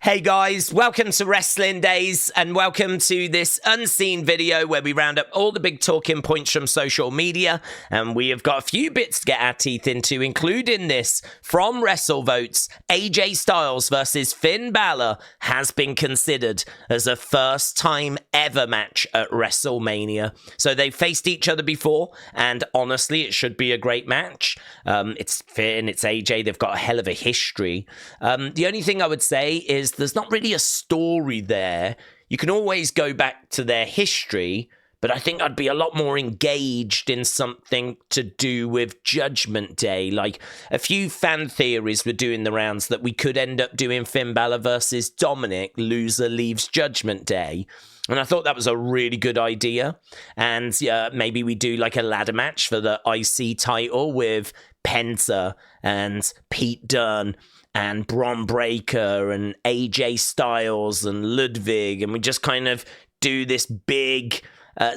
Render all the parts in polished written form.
Hey guys, welcome to Wrestling Days and welcome to this unseen video where we round up all the big talking points from social media, and we have got a few bits to get our teeth into, including this from WrestleVotes. AJ Styles versus Finn Balor has been considered as a first time ever match at WrestleMania. So they've faced each other before, and honestly it should be a great match. It's Finn, it's AJ, they've got a hell of a history. The only thing I would say is there's not really a story there. You can always go back to their history, but I think I'd be a lot more engaged in something to do with Judgment Day. Like, a few fan theories were doing the rounds that we could end up doing Finn Balor versus Dominic, loser leaves Judgment Day. And I thought that was a really good idea. And maybe we do like a ladder match for the IC title with Penta and Pete Dunne and Bron Breakker and AJ Styles and Ludwig, and we just kind of do this big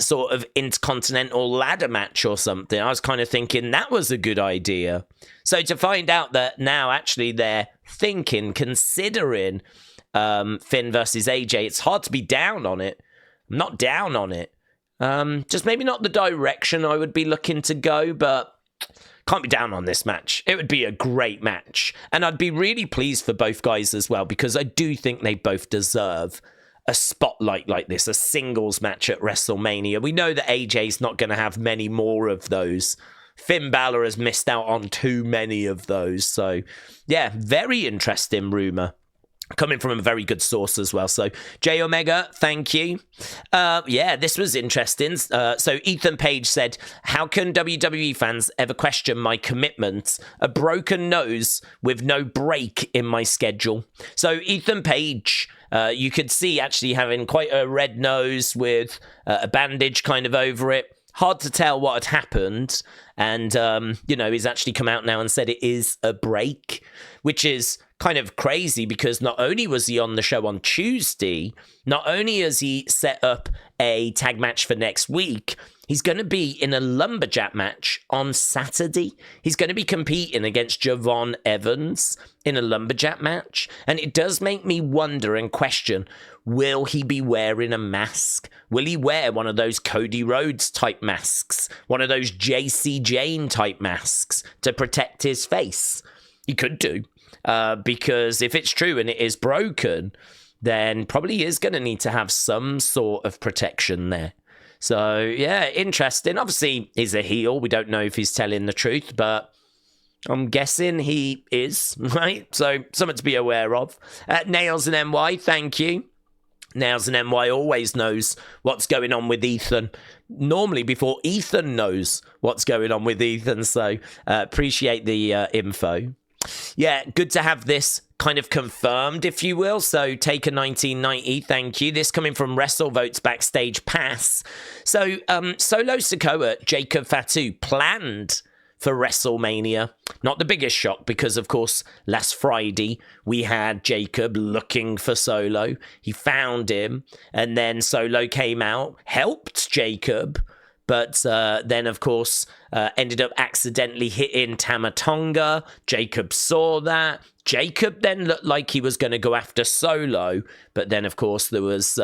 sort of intercontinental ladder match or something. I was kind of thinking that was a good idea. So to find out that now actually they're considering Finn versus AJ, it's hard to be down on it. I'm not down on it. Just maybe not the direction I would be looking to go, but can't be down on this match. It would be a great match. And I'd be really pleased for both guys as well, because I do think they both deserve a spotlight like this, a singles match at WrestleMania. We know that AJ's not going to have many more of those. Finn Balor has missed out on too many of those. So, yeah, very interesting rumor. Coming from a very good source as well. So, J Omega, thank you. Yeah, this was interesting. So, Ethan Page said, how can WWE fans ever question my commitment? A broken nose with no break in my schedule. So, Ethan Page, you could see actually having quite a red nose with a bandage kind of over it. Hard to tell what had happened. And, he's actually come out now and said it is a break, which is kind of crazy because not only was he on the show on Tuesday, not only has he set up a tag match for next week, he's going to be in a lumberjack match on Saturday. He's going to be competing against Javon Evans in a lumberjack match. And it does make me wonder and question, will he be wearing a mask? Will he wear one of those Cody Rhodes type masks? One of those JC Jane type masks to protect his face? He could do. Because if it's true and it is broken, then probably is going to need to have some sort of protection there. So, yeah, interesting. Obviously, he's a heel. We don't know if he's telling the truth, but I'm guessing he is, right? So, something to be aware of. Nails and NY, thank you. Nails and NY always knows what's going on with Ethan. Normally before Ethan knows what's going on with Ethan. So, appreciate the info. Yeah, good to have this kind of confirmed, if you will. So, Taker 1990, thank you. This coming from WrestleVotes Backstage Pass. So, Solo Sikoa, Jacob Fatu, planned for WrestleMania. Not the biggest shock because, of course, last Friday we had Jacob looking for Solo. He found him, and then Solo came out, helped Jacob, but then, of course, ended up accidentally hitting Tama Tonga. Jacob saw that. Jacob then looked like he was going to go after Solo, but then, of course, there was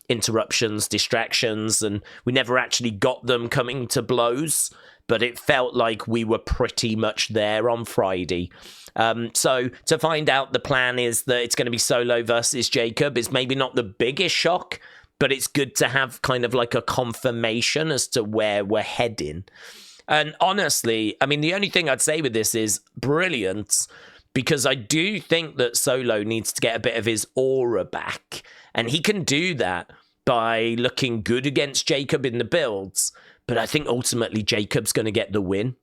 interruptions, distractions, and we never actually got them coming to blows, but it felt like we were pretty much there on Friday. So to find out the plan is that it's going to be Solo versus Jacob is maybe not the biggest shock, but it's good to have kind of like a confirmation as to where we're heading. And honestly, I mean, the only thing I'd say with this is brilliant, because I do think that Solo needs to get a bit of his aura back. And he can do that by looking good against Jacob in the builds. But I think ultimately Jacob's going to get the win.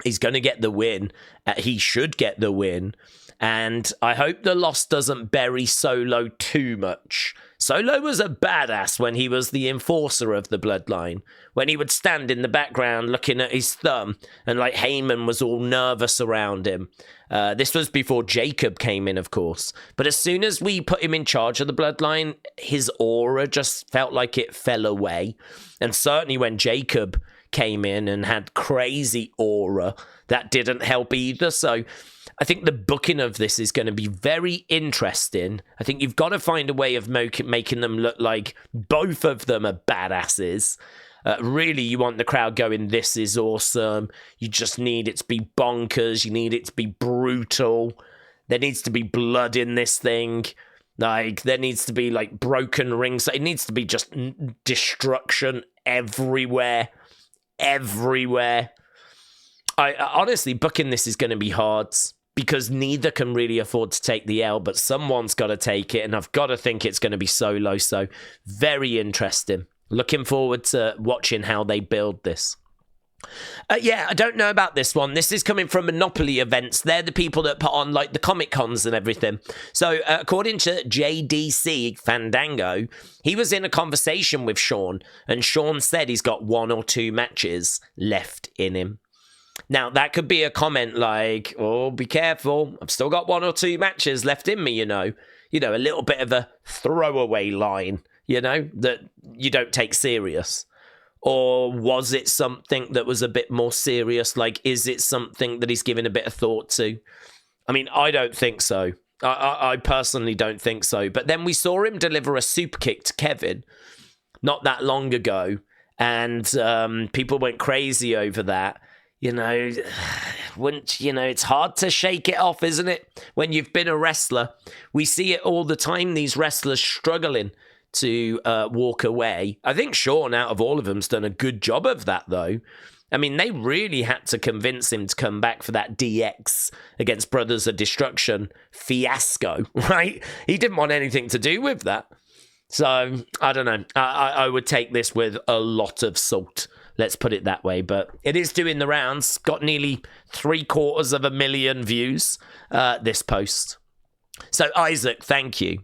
He's going to get the win. He should get the win. And I hope the loss doesn't bury Solo too much. Solo was a badass when he was the enforcer of the bloodline. When he would stand in the background looking at his thumb and like Heyman was all nervous around him. This was before Jacob came in, of course. But as soon as we put him in charge of the bloodline, his aura just felt like it fell away. And certainly when Jacob came in and had crazy aura, that didn't help either. So I think the booking of this is going to be very interesting. I think you've got to find a way of making them look like both of them are badasses. Really, you want the crowd going, this is awesome. You just need it to be bonkers. You need it to be brutal. There needs to be blood in this thing. Like, there needs to be, like, broken rings. It needs to be just destruction everywhere. Everywhere. I honestly, booking this is going to be hard because neither can really afford to take the L, but someone's got to take it, and I've got to think it's going to be Solo. So, very interesting. Looking forward to watching how they build this. Yeah, I don't know about this one. This is coming from Monopoly events. They're the people that put on, like, the Comic Cons and everything. So, according to JDC Fandango, he was in a conversation with Shawn, and Shawn said he's got 1 or 2 matches left in him. Now, that could be a comment like, oh, be careful. I've still got 1 or 2 matches left in me, you know. You know, a little bit of a throwaway line, you know, that you don't take serious. Or was it something that was a bit more serious? Like, is it something that he's given a bit of thought to? I mean, I don't think so. I personally don't think so. But then we saw him deliver a super kick to Kevin not that long ago. And people went crazy over that. You know, it's hard to shake it off, isn't it? When you've been a wrestler, we see it all the time, these wrestlers struggling to walk away. I think Shawn, out of all of them, has done a good job of that, though. I mean, they really had to convince him to come back for that DX against Brothers of Destruction fiasco, right? He didn't want anything to do with that. So, I don't know. I would take this with a lot of salt. Let's put it that way. But it is doing the rounds. Got nearly 750,000 views, this post. So, Isaac, thank you.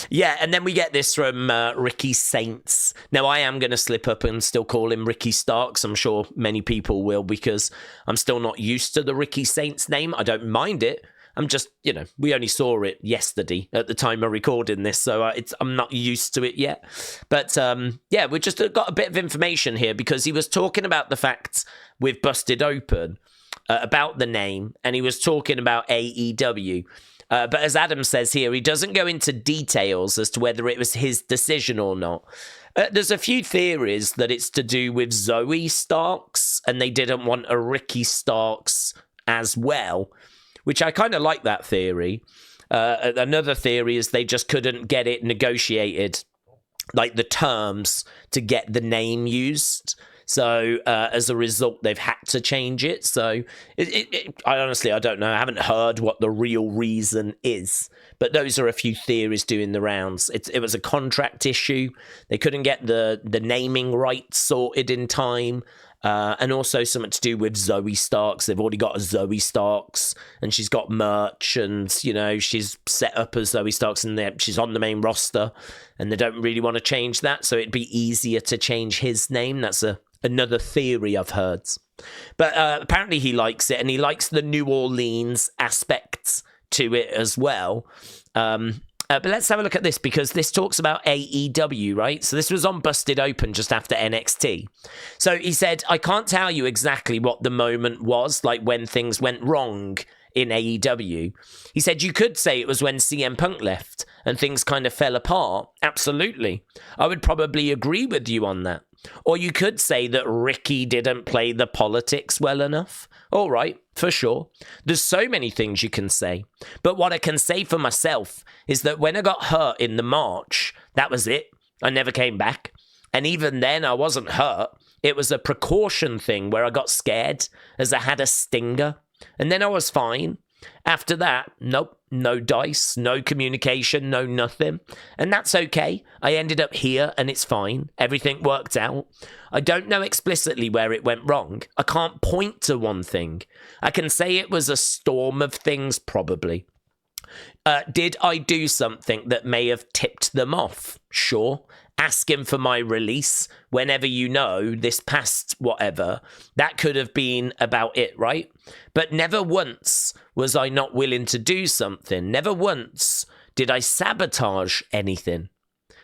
Yeah, and then we get this from Ricky Saints. Now, I am going to slip up and still call him Ricky Starks. I'm sure many people will, because I'm still not used to the Ricky Saints name. I don't mind it. I'm just, we only saw it yesterday at the time of recording this, so I'm not used to it yet. But, yeah, we just got a bit of information here, because he was talking about the fact with Busted Open about the name, and he was talking about AEW. But as Adam says here, he doesn't go into details as to whether it was his decision or not. There's a few theories that it's to do with Zoe Starks, and they didn't want a Ricky Starks as well, which I kind of like that theory. Another theory is they just couldn't get it negotiated, like the terms to get the name used. So as a result, they've had to change it. So I honestly, I don't know. I haven't heard what the real reason is. But those are a few theories doing the rounds. It was a contract issue. They couldn't get the naming rights sorted in time. And also something to do with Zoe Starks. They've already got a Zoe Starks, and she's got merch, and, she's set up as Zoe Starks, and she's on the main roster, and they don't really want to change that, so it'd be easier to change his name. That's another theory I've heard. But apparently he likes it, and he likes the New Orleans aspects to it as well. But let's have a look at this, because this talks about AEW, right? So this was on Busted Open just after NXT. So he said, I can't tell you exactly what the moment was, like when things went wrong in AEW. He said, you could say it was when CM Punk left and things kind of fell apart. Absolutely. I would probably agree with you on that. Or you could say that Ricky didn't play the politics well enough. All right, for sure. There's so many things you can say. But what I can say for myself is that when I got hurt in the March, that was it. I never came back. And even then, I wasn't hurt. It was a precaution thing where I got scared as I had a stinger. And then I was fine. After that, nope, no dice, no communication, no nothing. And that's okay. I ended up here and it's fine. Everything worked out. I don't know explicitly where it went wrong. I can't point to one thing. I can say it was a storm of things, probably. Did I do something that may have tipped them off? Sure. Asking for my release whenever this past whatever, that could have been about it, right? But never once was I not willing to do something. Never once did I sabotage anything.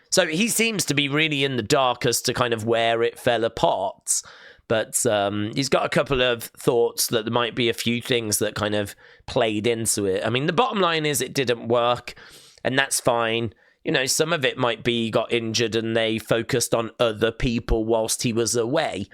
So he seems to be really in the dark as to kind of where it fell apart. But he's got a couple of thoughts that there might be a few things that kind of played into it. I mean, the bottom line is it didn't work, and that's fine. You know, some of it might be he got injured and they focused on other people whilst he was away.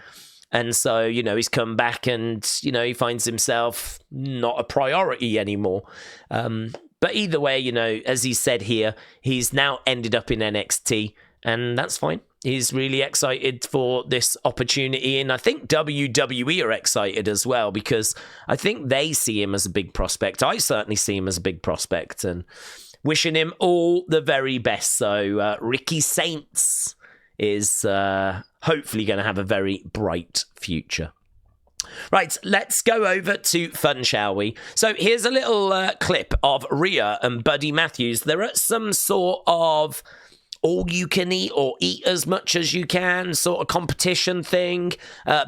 And so, you know, he's come back and, you know, he finds himself not a priority anymore. But either way, you know, as he said here, he's now ended up in NXT, and that's fine. He's really excited for this opportunity, and I think WWE are excited as well, because I think they see him as a big prospect. I certainly see him as a big prospect, and wishing him all the very best. So Ricky Saints is hopefully going to have a very bright future. Right, let's go over to fun, shall we? So here's a little clip of Rhea and Buddy Matthews. They're at some sort of all-you-can-eat or eat as much as you can sort of competition thing.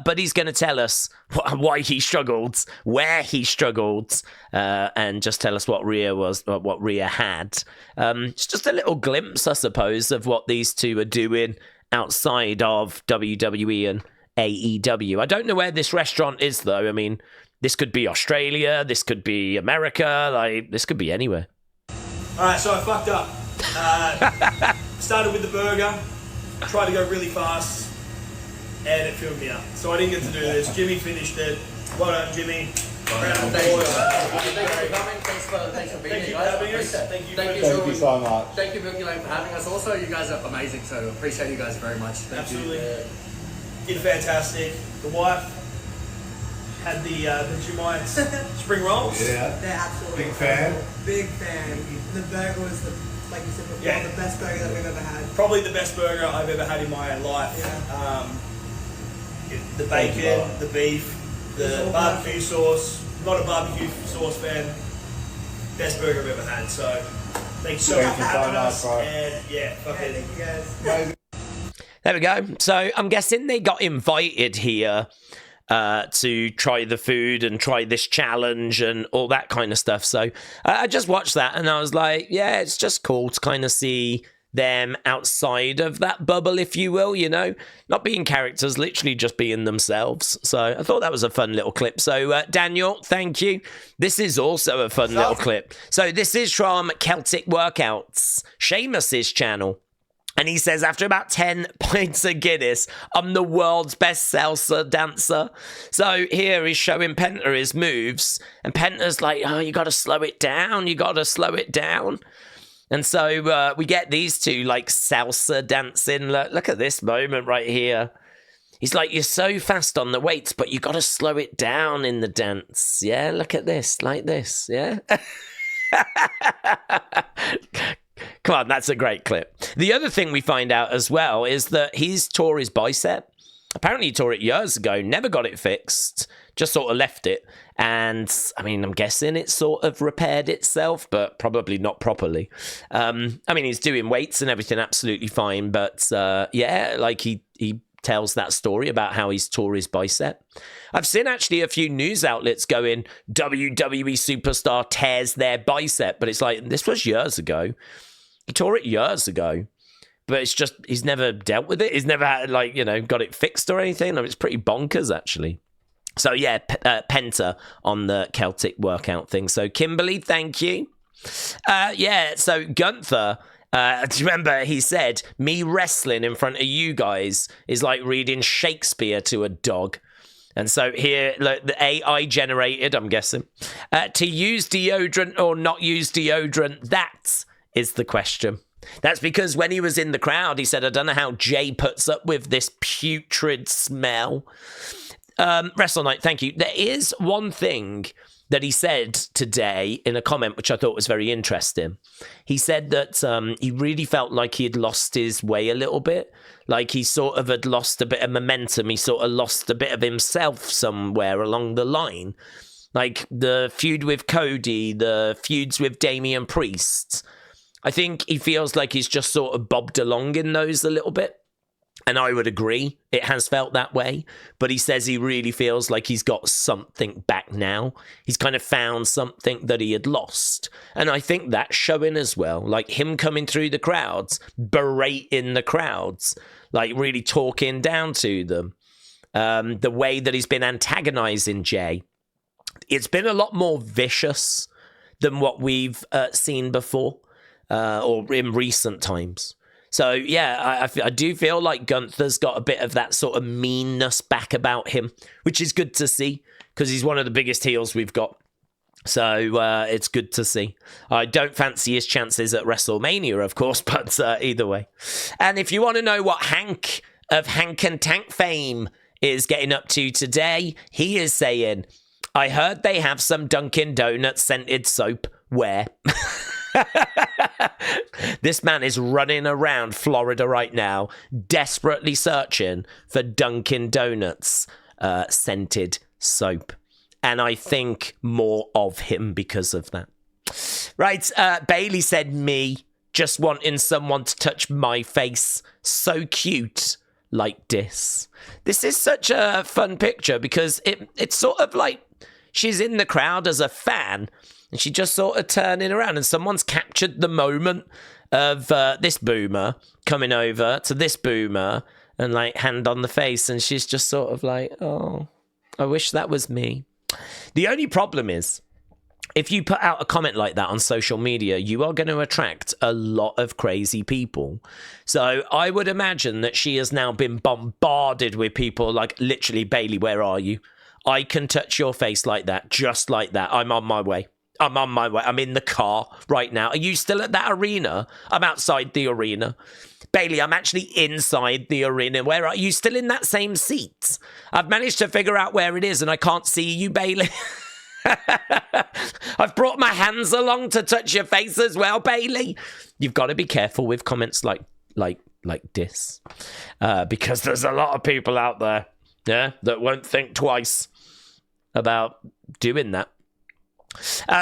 Buddy's going to tell us why he struggled, where he struggled, and just tell us what Rhea had. It's just a little glimpse, I suppose, of what these two are doing outside of WWE and AEW. I don't know where this restaurant is, though. I mean, this could be Australia, this could be America, like, this could be anywhere. All right, so I fucked up. Started with the burger, tried to go really fast, and it filled me up. So I didn't get to do this. Jimmy finished it. Well done, Jimmy. Round of applause. Thanks for coming. Thanks for being here, guys. Thank you so much. Thank you, Milky Lane, for having us. Also, you guys are amazing, so appreciate you guys very much. Thank Absolutely. You. Did fantastic. The wife had the Vegemite spring rolls. Yeah. They're absolutely Big fan. incredible. Big fan. The burger was like you said before, Yeah. the best burger that we've ever had. Probably the best burger I've ever had in my life. Yeah. The bacon, the beef, the barbecue sauce. Not a barbecue sauce fan. Best burger I've ever had. So thanks so much for having us. And yeah, fucking. Thank you guys. There we go. So I'm guessing they got invited here to try the food and try this challenge and all that kind of stuff. So I just watched that and I was like, yeah, it's just cool to kind of see them outside of that bubble, if you will, you know, not being characters, literally just being themselves. So I thought that was a fun little clip. So Daniel, thank you. This is also a fun little clip. So this is from Celtic Workouts, Sheamus's channel. And he says, after about 10 pints of Guinness, I'm the world's best salsa dancer. So here he's showing Penta his moves. And Penta's like, oh, you got to slow it down. You got to slow it down. And so we get these two, like, salsa dancing. Look at this moment right here. He's like, you're so fast on the weights, but you got to slow it down in the dance. Yeah, look at this, like this, yeah? Come on, that's a great clip. The other thing we find out as well is that he's tore his bicep. Apparently he tore it years ago, never got it fixed, just sort of left it. And, I mean, I'm guessing it sort of repaired itself, but probably not properly. I mean, he's doing weights and everything absolutely fine, but, yeah, like he tells that story about how he's tore his bicep. I've seen actually a few news outlets going, WWE superstar tears their bicep, but it's like, this was years ago. He tore it years ago, but it's just, he's never dealt with it. He's never had, like, you know, got it fixed or anything. I mean, it's pretty bonkers, actually. So, yeah, Penta on the Celtic workout thing. So, Kimberly, thank you. Yeah, so Gunther, do you remember he said, me wrestling in front of you guys is like reading Shakespeare to a dog. And so here, look, the AI generated, I'm guessing, to use deodorant or not use deodorant, that is the question. That's because when he was in the crowd, he said, I don't know how Jey puts up with this putrid smell. Wrestle Night, thank you. There is one thing that he said today in a comment, which I thought was very interesting. He said that he really felt like he had lost his way a little bit. Like he sort of had lost a bit of momentum. He sort of lost a bit of himself somewhere along the line. Like the feud with Cody, the feuds with Damian Priest. I think he feels like he's just sort of bobbed along in those a little bit. And I would agree, it has felt that way. But he says he really feels like he's got something back now. He's kind of found something that he had lost. And I think that's showing as well. Like him coming through the crowds, berating the crowds, like really talking down to them. the way that he's been antagonizing Jey, it's been a lot more vicious than what we've seen before or in recent times. So, yeah, I do feel like Gunther's got a bit of that sort of meanness back about him, which is good to see because he's one of the biggest heels we've got. So it's good to see. I don't fancy his chances at WrestleMania, of course, but either way. And if you want to know what Hank of Hank and Tank fame is getting up to today, he is saying, I heard they have some Dunkin' Donuts scented soap. Where? This man is running around Florida right now, desperately searching for Dunkin' Donuts scented soap. And I think more of him because of that. Right, Bayley said me, just wanting someone to touch my face. So cute, like this. This is such a fun picture because it's sort of like she's in the crowd as a fan and she just sort of turning around and someone's captured the moment of this boomer coming over to this boomer and like hand on the face and she's just sort of like, oh, I wish that was me. The only problem is, if you put out a comment like that on social media, you are going to attract a lot of crazy people. So I would imagine that she has now been bombarded with people like, literally, Bayley, where are you? I can touch your face like that, just like that. I'm on my way. I'm on my way. I'm in the car right now. Are you still at that arena? I'm outside the arena. Bayley, I'm actually inside the arena. Where are you? Still in that same seat? I've managed to figure out where it is and I can't see you, Bayley. I've brought my hands along to touch your face as well, Bayley. You've got to be careful with comments like this. Because there's a lot of people out there, yeah, that won't think twice about doing that.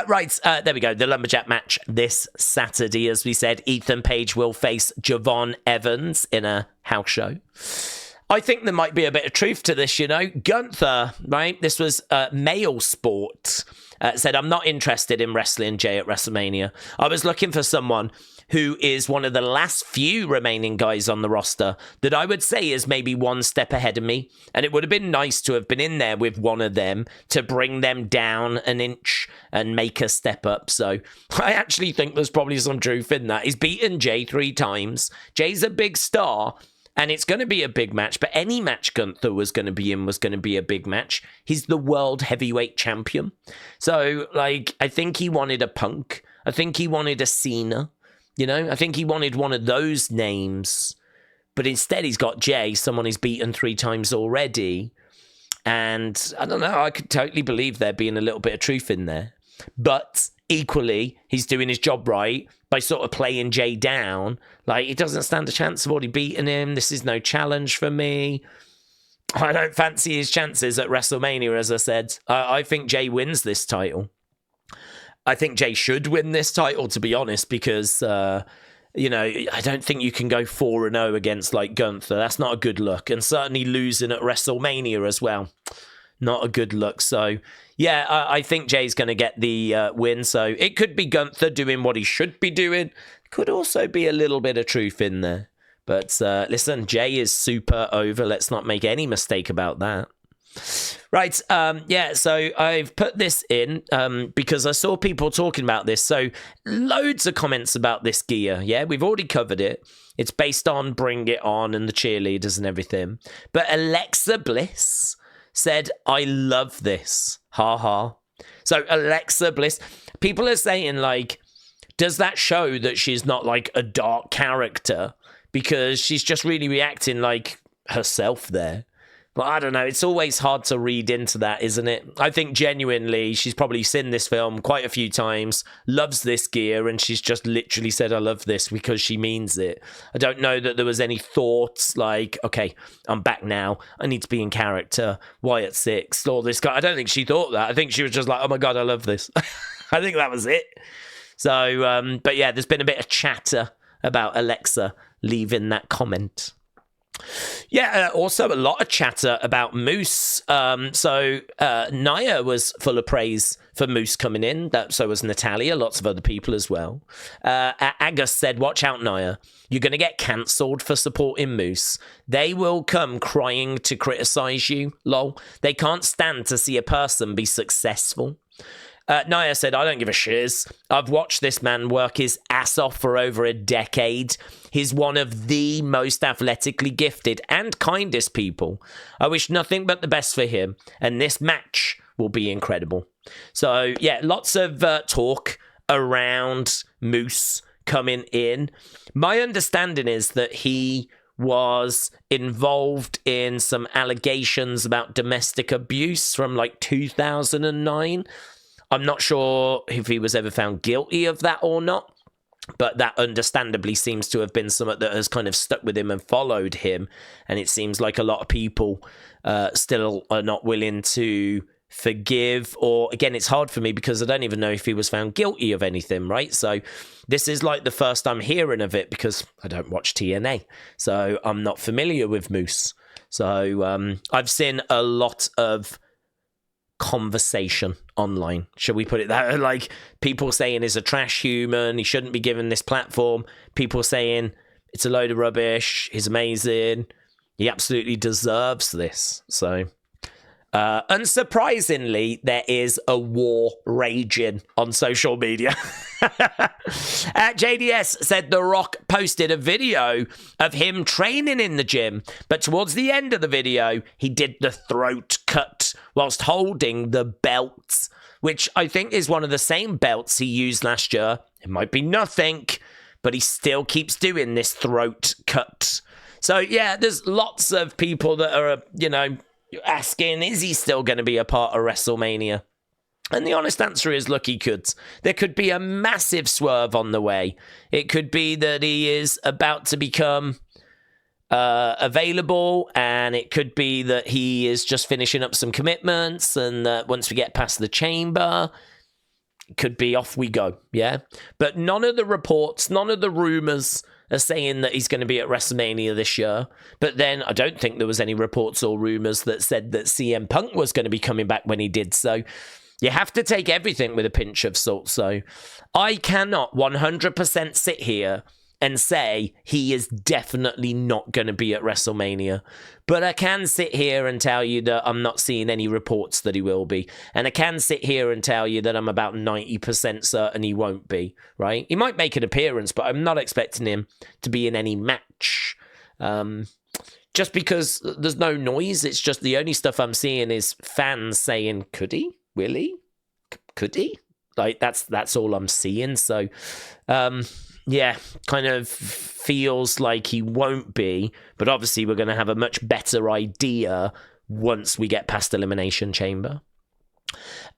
Right, there we go. The Lumberjack match this Saturday. As we said, Ethan Page will face Javon Evans in a house show. I think there might be a bit of truth to this, you know. Gunther, right? This was Male Sport. Said, I'm not interested in wrestling Jey at WrestleMania. I was looking for someone who is one of the last few remaining guys on the roster that I would say is maybe one step ahead of me. And it would have been nice to have been in there with one of them to bring them down an inch and make a step up. So I actually think there's probably some truth in that. He's beaten Jey 3 times. Jey's a big star. And it's going to be a big match, but any match Gunther was going to be in was going to be a big match. He's the world heavyweight champion. So, like, I think he wanted a Punk. I think he wanted a Cena. You know, I think he wanted one of those names. But instead, he's got Jey, someone he's beaten 3 times already. And I don't know, I could totally believe there being a little bit of truth in there. But equally, he's doing his job right by sort of playing Jey down. Like, he doesn't stand a chance of already beating him. This is no challenge for me. I don't fancy his chances at WrestleMania, as I said. I think Jey wins this title. I think Jey should win this title, to be honest, because, you know, I don't think you can go 4-0 against, like, Gunther. That's not a good look. And certainly losing at WrestleMania as well. Not a good look. So, yeah, I think Jey's going to get the win. So it could be Gunther doing what he should be doing. Could also be a little bit of truth in there. But listen, Jey is super over. Let's not make any mistake about that. Right, yeah, so I've put this in because I saw people talking about this. So loads of comments about this gear. Yeah, we've already covered it. It's based on Bring It On and the cheerleaders and everything. But Alexa Bliss said, I love this. Ha ha. So Alexa Bliss, people are saying, like, does that show that she's not like a dark character? Because she's just really reacting like herself there. But I don't know. It's always hard to read into that, isn't it? I think genuinely she's probably seen this film quite a few times, loves this gear, and she's just literally said, I love this because she means it. I don't know that there was any thoughts like, okay, I'm back now. I need to be in character. Wyatt 6 or this guy. I don't think she thought that. I think she was just like, oh my God, I love this. I think that was it. So, but yeah, there's been a bit of chatter about Alexa leaving that comment. Yeah, also a lot of chatter about Moose. So Nia was full of praise for Moose coming in. So was Natalia, lots of other people as well. Agus said, watch out, Nia. You're going to get cancelled for supporting Moose. They will come crying to criticize you, lol. They can't stand to see a person be successful. Nia said, I don't give a shiz. I've watched this man work his ass off for over a decade. He's one of the most athletically gifted and kindest people. I wish nothing but the best for him, and this match will be incredible. So, yeah, lots of talk around Moose coming in. My understanding is that he was involved in some allegations about domestic abuse from like 2009. I'm not sure if he was ever found guilty of that or not, but that understandably seems to have been something that has kind of stuck with him and followed him. And it seems like a lot of people still are not willing to forgive, or again, it's hard for me because I don't even know if he was found guilty of anything, right? So this is like the first I'm hearing of it because I don't watch TNA, so I'm not familiar with Moose. So I've seen a lot of conversation online, shall we put it that way? Like people saying he's a trash human, he shouldn't be given this platform, people saying it's a load of rubbish, he's amazing, he absolutely deserves this. So unsurprisingly, there is a war raging on social media. JDS said The Rock posted a video of him training in the gym, but towards the end of the video, he did the throat cut whilst holding the belt, which I think is one of the same belts he used last year. It might be nothing, but he still keeps doing this throat cut. So yeah, there's lots of people that are, asking, is he still going to be a part of WrestleMania? And the honest answer is, look, he could. There could be a massive swerve on the way. It could be that he is about to become available, and it could be that he is just finishing up some commitments, and once we get past the chamber, it could be off we go, yeah? But none of the reports, none of the rumors are saying that he's going to be at WrestleMania this year. But then I don't think there was any reports or rumors that said that CM Punk was going to be coming back when he did. So you have to take everything with a pinch of salt. So I cannot 100% sit here and say he is definitely not going to be at WrestleMania. But I can sit here and tell you that I'm not seeing any reports that he will be. And I can sit here and tell you that I'm about 90% certain he won't be, right? He might make an appearance, but I'm not expecting him to be in any match. Just because there's no noise, it's just the only stuff I'm seeing is fans saying, could he? Will he? Could he? Like, that's all I'm seeing. So, yeah, kind of feels like he won't be, but obviously we're going to have a much better idea once we get past Elimination Chamber.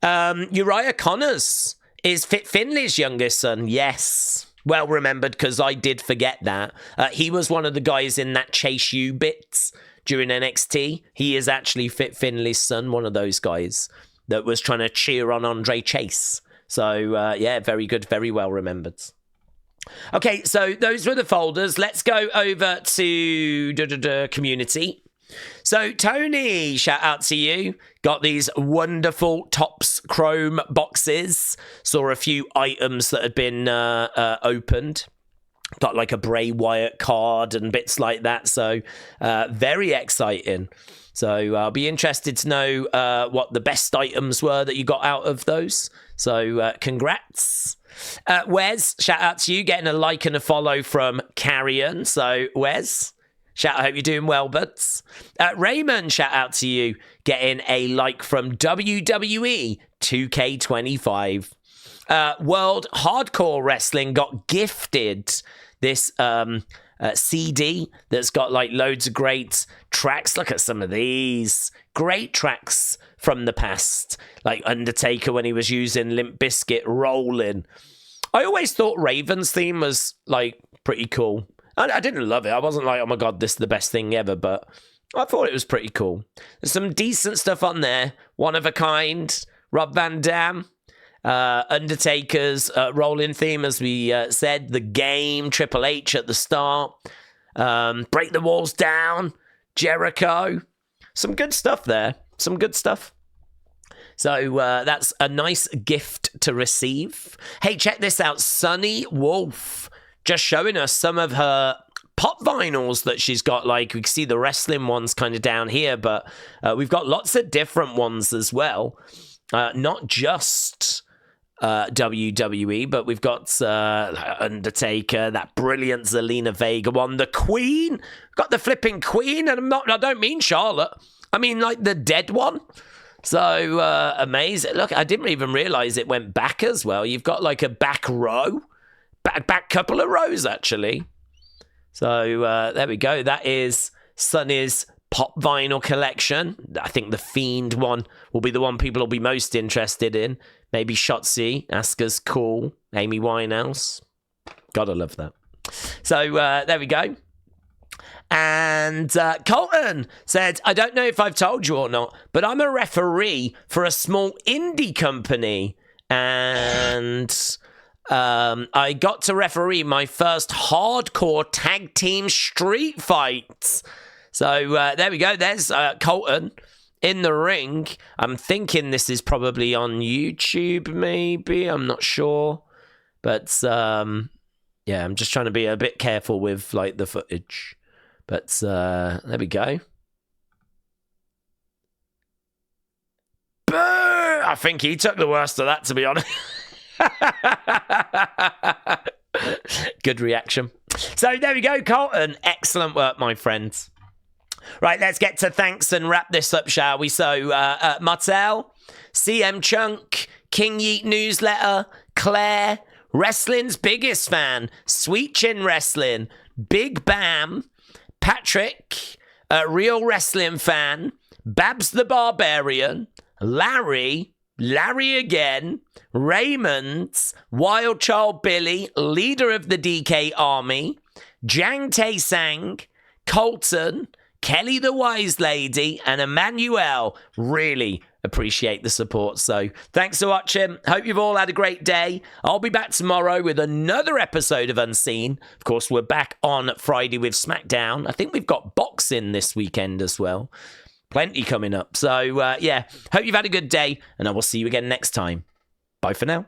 Uriah Connors is Fit Finley's youngest son. Yes, well remembered, because I did forget that. He was one of the guys in that Chase U bits during NXT. He is actually Fit Finley's son, one of those guys that was trying to cheer on Andre Chase. So, yeah, very good, very well remembered. Okay, so those were the folders. Let's go over to community. So, Tony, shout out to you. Got these wonderful Topps Chrome boxes. Saw a few items that had been opened. Got like a Bray Wyatt card and bits like that. So, very exciting. So, I'll be interested to know what the best items were that you got out of those. So, congrats. Wes, shout out to you, getting a like and a follow from Carrion. So, Wes, shout out, I hope you're doing well, buds. Raymond, shout out to you, getting a like from WWE 2K25. World Hardcore Wrestling got gifted this CD that's got like loads of great tracks. Look at some of these great tracks from the past, like Undertaker when he was using Limp Bizkit, Rolling. I always thought Raven's theme was like pretty cool. I didn't love it. I wasn't like, oh my god, this is the best thing ever, but I thought it was pretty cool. There's some decent stuff on there. One of a Kind, Rob Van Dam, Undertaker's Rolling theme, as we said, The Game, Triple H at the start. Break the Walls Down, Jericho. Some good stuff there. Some good stuff. So that's a nice gift to receive. Hey, check this out. Sunny Wolf just showing us some of her pop vinyls that she's got. Like, we can see the wrestling ones kind of down here, but we've got lots of different ones as well. Not just WWE, but we've got Undertaker, that brilliant Zelina Vega one, the Queen, got the flipping Queen, and I don't mean Charlotte, I mean like the dead one. So amazing. Look, I didn't even realize it went back as well. You've got like a back row, back couple of rows actually. So there we go. That is Sunny's pop vinyl collection. I think the Fiend one will be the one people will be most interested in. Maybe Shotzi, Asuka's cool, Amy Winehouse. Gotta love that. So there we go. And Colton said, I don't know if I've told you or not, but I'm a referee for a small indie company. And I got to referee my first hardcore tag team street fight. So there we go. There's Colton in the ring. I'm thinking this is probably on YouTube, maybe. I'm not sure. But yeah, I'm just trying to be a bit careful with like the footage. But there we go. Boo! I think he took the worst of that, to be honest. Good reaction. So there we go, Colton. Excellent work, my friends. Right, let's get to thanks and wrap this up, shall we? So, Martel, CM Chunk, King Yeet Newsletter, Claire, Wrestling's Biggest Fan, Sweet Chin Wrestling, Big Bam, Patrick, Real Wrestling Fan, Babs the Barbarian, Larry again, Raymond, Wild Child Billy, leader of the DK Army, Jang Tae Sang, Colton, Kelly the Wise Lady, and Emmanuel. Really appreciate the support. So thanks for watching. Hope you've all had a great day. I'll be back tomorrow with another episode of Unseen. Of course, we're back on Friday with SmackDown. I think we've got boxing this weekend as well. Plenty coming up. So yeah, hope you've had a good day, and I will see you again next time. Bye for now.